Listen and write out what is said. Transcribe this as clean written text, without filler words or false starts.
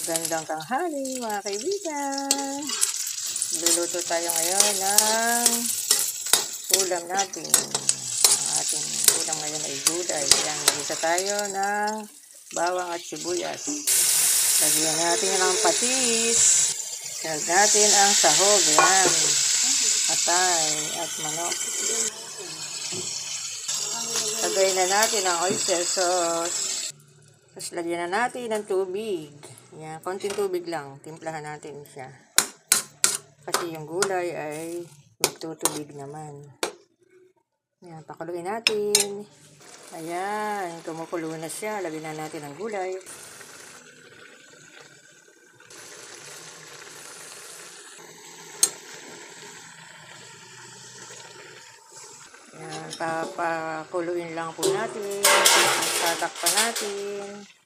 Gandang tanghali mga kaibigan. Luluto tayo ngayon ng ulam natin. Ang ating ulam ngayon ay gulay. Yan, isa tayo ng bawang at sibuyas. Lagyan natin ng patis. Lagyan natin ang sahog. Yan. Atay at manok. Lagyan na natin ang oyster sauce. Tapos lagyan na natin ng tubig. Yan, konting tubig lang. Timplahan natin siya. Kasi yung gulay ay magtutubig naman. Yan, pakuluin natin. Ayan, kumukulo na siya. Lagyan na natin ang gulay. Yan, papakuluin lang po natin. Tatakpan natin.